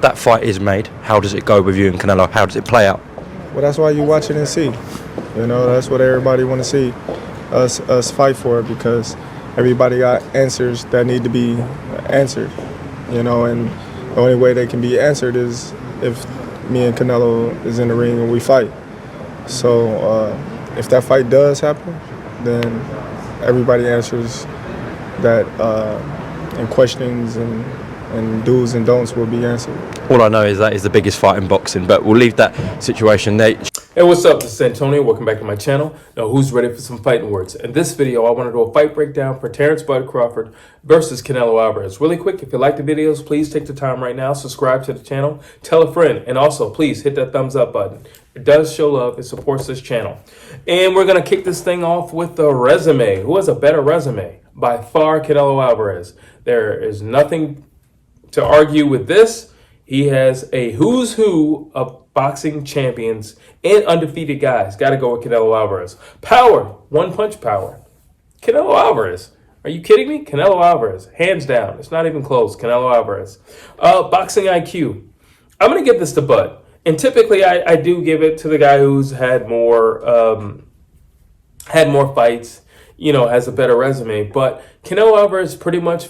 That fight is made. How does it go with you and Canelo? How does it play out? Well, that's why you watch it and see. You know, that's what everybody want to see us fight for, because everybody got answers that need to be answered. You know, and the only way they can be answered is if me and Canelo is in the ring and we fight. So if that fight does happen, then everybody answers that, and questions and do's and don'ts will be answered. All I know is that is the biggest fight in boxing, but we'll leave that situation there. Hey, what's up? This is Antonio. Welcome back to my channel. Now, who's ready for some fighting words? In this video, I want to do a fight breakdown for Terence Crawford versus Canelo Alvarez. Really quick, if you like the videos, please take the time right now, subscribe to the channel, tell a friend, and also please hit that thumbs up button. It does show love. It supports this channel. And we're going to kick this thing off with the resume. Who has a better resume? By far, Canelo Alvarez. There is nothing to argue with this. He has a who's who of boxing champions and undefeated guys. Got to go with Canelo Alvarez. Power, one punch power. Canelo Alvarez. Are you kidding me? Canelo Alvarez, hands down. It's not even close. Canelo Alvarez. Boxing IQ. I'm going to give this to Bud. And typically I do give it to the guy who's had more fights, you know, has a better resume. But Canelo Alvarez pretty much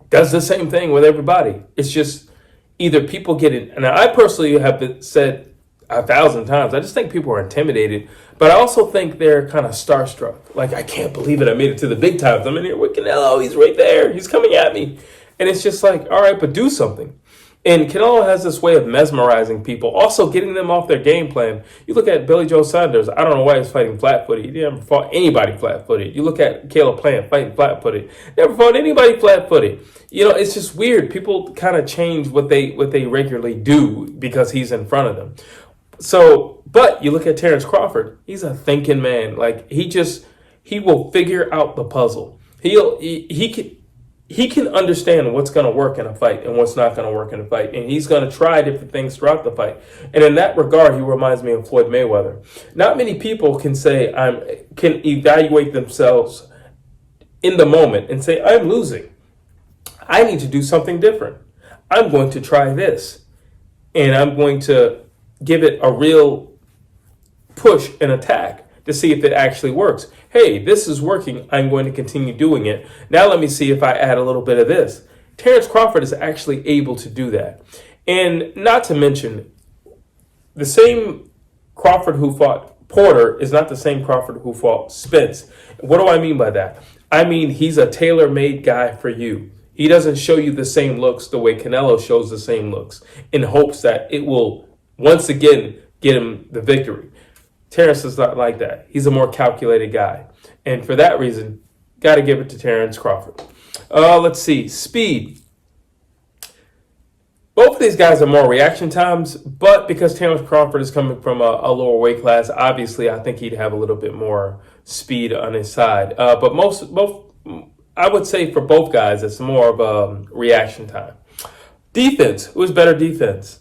does the same thing with everybody. It's just either people get it, and I personally have said 1,000 times, I just think people are intimidated, but I also think they're kind of starstruck. Like, I can't believe it, I made it to the big times. I'm in here with Canelo, he's right there, he's coming at me. And it's just like, all right, but do something. And Canelo has this way of mesmerizing people, also getting them off their game plan. You look at Billy Joe Saunders, I don't know why he's fighting flat-footed. He never fought anybody flat-footed. You look at Caleb Plant fighting flat-footed. Never fought anybody flat-footed. You know, it's just weird. People kind of change what they regularly do because he's in front of them. So, but you look at Terence Crawford, he's a thinking man. Like, he will figure out the puzzle. He can understand what's going to work in a fight and what's not going to work in a fight. And he's going to try different things throughout the fight. And in that regard, he reminds me of Floyd Mayweather. Not many people can can evaluate themselves in the moment and say, I'm losing. I need to do something different. I'm going to try this. And I'm going to give it a real push and attack to see if it actually works. Hey, this is working. I'm going to continue doing it. Now let me see if I add a little bit of this. Terence Crawford is actually able to do that. And not to mention, the same Crawford who fought Porter is not the same Crawford who fought Spence. What do I mean by that? I mean, he's a tailor-made guy for you. He doesn't show you the same looks the way Canelo shows the same looks in hopes that it will once again get him the victory. Terence is not like that. He's a more calculated guy. And for that reason, got to give it to Terence Crawford. Let's see. Speed. Both of these guys are more reaction times, but because Terence Crawford is coming from a lower weight class, obviously I think he'd have a little bit more speed on his side. But I would say for both guys, it's more of a reaction time. Defense. Who's better defense?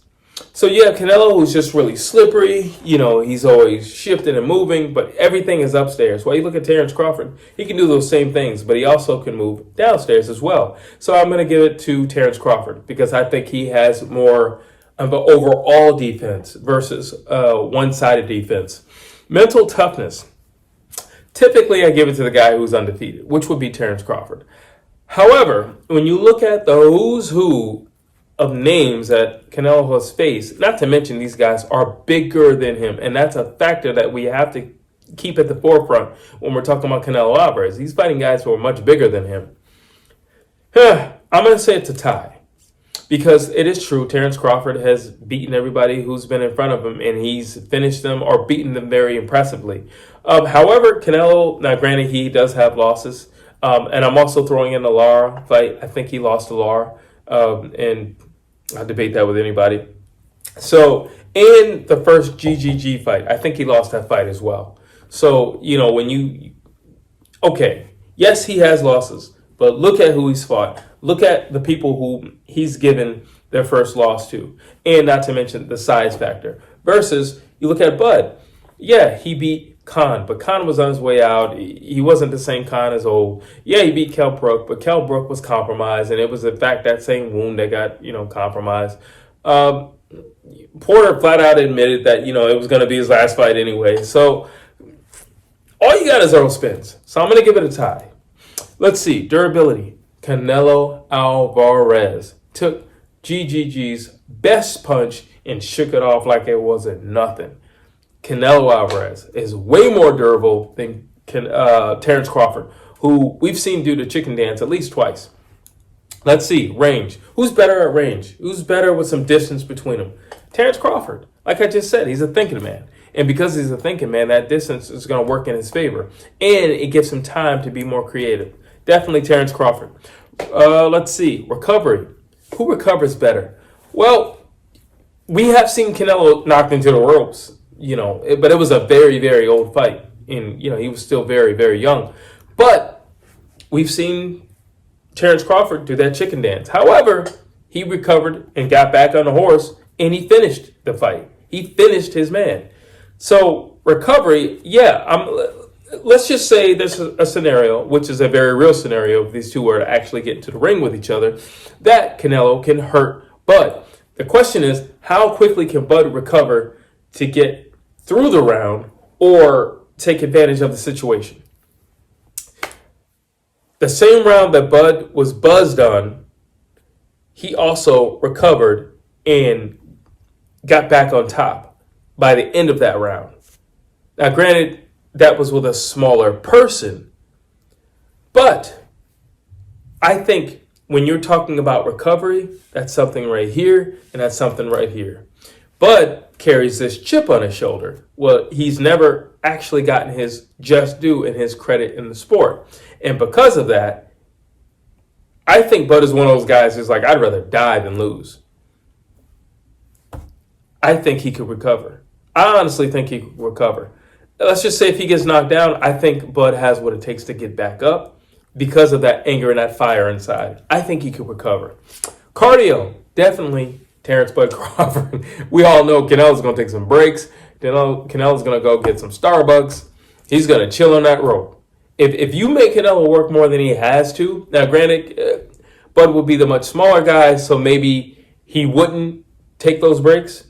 So yeah, Canelo, who's just really slippery, you know, he's always shifting and moving, but everything is upstairs. While you look at Terence Crawford, he can do those same things, but he also can move downstairs as well. So I'm going to give it to Terence Crawford because I think he has more of an overall defense versus one-sided defense. Mental toughness. Typically, I give it to the guy who's undefeated, which would be Terence Crawford. However, when you look at the who's who of names that Canelo has faced, not to mention these guys are bigger than him, and that's a factor that we have to keep at the forefront when we're talking about Canelo Alvarez. He's fighting guys who are much bigger than him. I'm going to say it's a tie because it is true Terence Crawford has beaten everybody who's been in front of him, and he's finished them or beaten them very impressively. However, Canelo, now granted, he does have losses, and I'm also throwing in the Lara fight. I think he lost to Lara. And I'll debate that with anybody. So in the first GGG fight, I think he lost that fight as well. So, you know, okay, yes, he has losses, but look at who he's fought. Look at the people who he's given their first loss to, and not to mention the size factor. Versus, you look at Bud. Yeah, he beat Khan, but Khan was on his way out. He wasn't the same Khan as old. Yeah, he beat Kell Brook, but Kell Brook was compromised, and it was in fact that same wound that got compromised. Porter flat out admitted that it was going to be his last fight anyway. So all you got is Earl Spence. So I'm going to give it a tie. Let's see, durability. Canelo Alvarez took GGG's best punch and shook it off like it wasn't nothing. Canelo Alvarez is way more durable than Terence Crawford, who we've seen do the chicken dance at least twice. Let's see, range. Who's better at range? Who's better with some distance between them? Terence Crawford. Like I just said, he's a thinking man. And because he's a thinking man, that distance is going to work in his favor. And it gives him time to be more creative. Definitely Terence Crawford. Let's see, recovery. Who recovers better? Well, we have seen Canelo knocked into the ropes, but it was a very, very old fight. And, he was still very, very young. But we've seen Terence Crawford do that chicken dance. However, he recovered and got back on the horse, and he finished the fight. He finished his man. So recovery, let's just say there's a scenario, which is a very real scenario, if these two were to actually get into the ring with each other, that Canelo can hurt Bud. The question is, how quickly can Bud recover to get through the round or take advantage of the situation? The same round that Bud was buzzed on, he also recovered and got back on top by the end of that round. Now, granted, that was with a smaller person, but I think when you're talking about recovery, that's something right here and that's something right here. Bud carries this chip on his shoulder. Well, he's never actually gotten his just due and his credit in the sport. And because of that, I think Bud is one of those guys who's like, I'd rather die than lose. I think he could recover. I honestly think he could recover. Let's just say if he gets knocked down, I think Bud has what it takes to get back up because of that anger and that fire inside. I think he could recover. Cardio, definitely Terence Bud Crawford. We all know Canelo's going to take some breaks. Canelo's going to go get some Starbucks. He's going to chill on that rope. If you make Canelo work more than he has to, now granted, Bud will be the much smaller guy, so maybe he wouldn't take those breaks.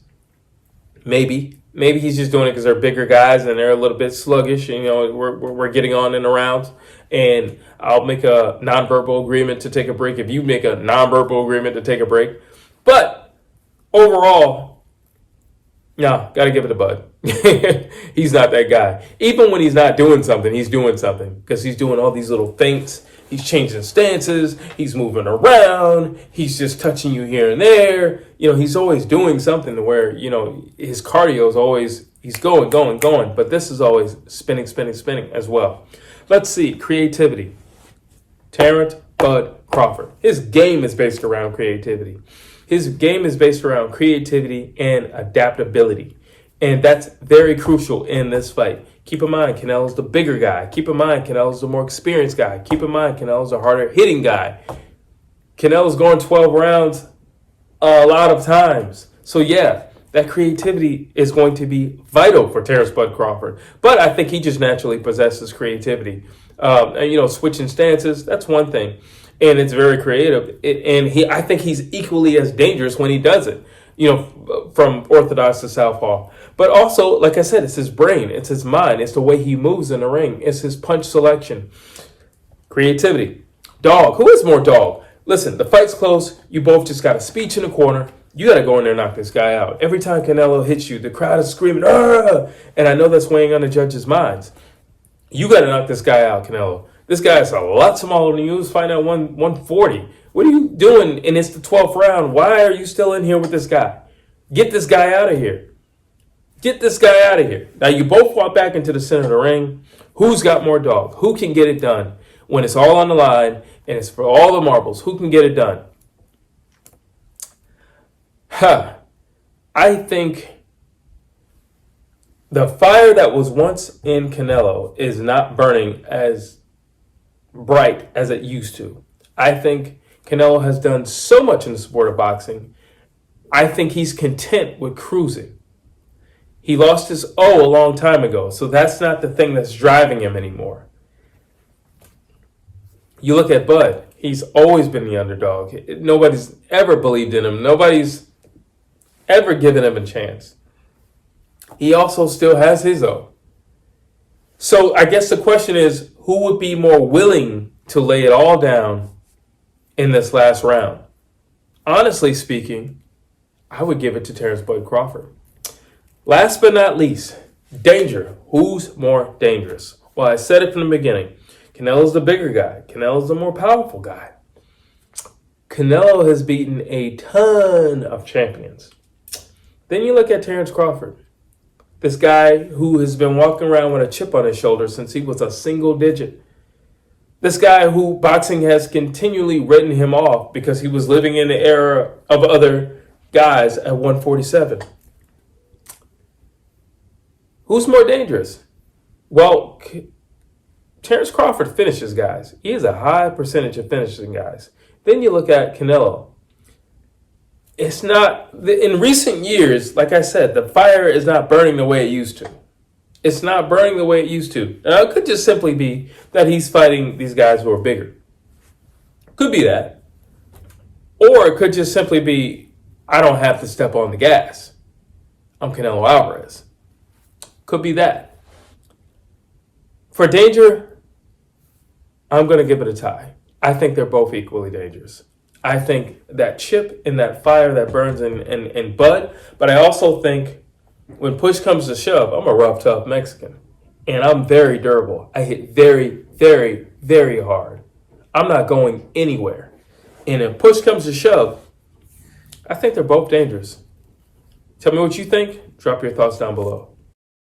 Maybe he's just doing it because they're bigger guys and they're a little bit sluggish. And, we're getting on in the rounds, and I'll make a nonverbal agreement to take a break if you make a nonverbal agreement to take a break. But overall, no, got to give it to Bud. He's not that guy. Even when he's not doing something, he's doing something because he's doing all these little feints. He's changing stances. He's moving around. He's just touching you here and there. He's always doing something to where, his cardio is always, he's going. But this is always spinning as well. Let's see, creativity. Terence Bud Crawford. His game is based around creativity. His game is based around creativity and adaptability. And that's very crucial in this fight. Keep in mind, Canelo's the bigger guy. Keep in mind, Canelo's the more experienced guy. Keep in mind, Canelo's the harder hitting guy. Canelo's going 12 rounds a lot of times. So yeah, that creativity is going to be vital for Terence Bud Crawford. But I think he just naturally possesses creativity. Switching stances, that's one thing. And it's very creative. I think he's equally as dangerous when he does it, from orthodox to southpaw. But also, like I said, it's his brain, it's his mind, it's the way he moves in the ring, it's his punch selection. Creativity. Dog. Who is more dog? Listen, the fight's close. You both just got a speech in the corner. You got to go in there and knock this guy out. Every time Canelo hits you, the crowd is screaming, "Arr!" And I know that's weighing on the judges' minds. You got to knock this guy out, Canelo. This guy is a lot smaller than you. He's fighting at 140. What are you doing? And it's the 12th round. Why are you still in here with this guy? Get this guy out of here. Get this guy out of here. Now, you both walk back into the center of the ring. Who's got more dog? Who can get it done when it's all on the line and it's for all the marbles? Who can get it done? I think the fire that was once in Canelo is not burning as bright as it used to. I think Canelo has done so much in the sport of boxing. I think he's content with cruising. He lost his O a long time ago, so that's not the thing that's driving him anymore. You look at Bud. He's always been the underdog. Nobody's ever believed in him. Nobody's ever given him a chance. He also still has his O. So I guess the question is, who would be more willing to lay it all down in this last round? Honestly speaking, I would give it to Terence Bud Crawford. Last but not least, danger. Who's more dangerous? Well, I said it from the beginning. Canelo's the bigger guy. Canelo's the more powerful guy. Canelo has beaten a ton of champions. Then you look at Terence Crawford. This guy who has been walking around with a chip on his shoulder since he was a single digit. This guy who boxing has continually written him off because he was living in the era of other guys at 147. Who's more dangerous? Well, Terence Crawford finishes guys. He has a high percentage of finishing guys. Then you look at Canelo. It's not, in recent years, like I said, the fire is not burning the way it used to. It's not burning the way it used to. Now, it could just simply be that he's fighting these guys who are bigger. Could be that. Or it could just simply be, I don't have to step on the gas. I'm Canelo Alvarez. Could be that. For danger, I'm going to give it a tie. I think they're both equally dangerous. I think that chip and that fire that burns in Bud, but I also think when push comes to shove, I'm a rough, tough Mexican. And I'm very durable. I hit very, very, very hard. I'm not going anywhere. And if push comes to shove, I think they're both dangerous. Tell me what you think. Drop your thoughts down below.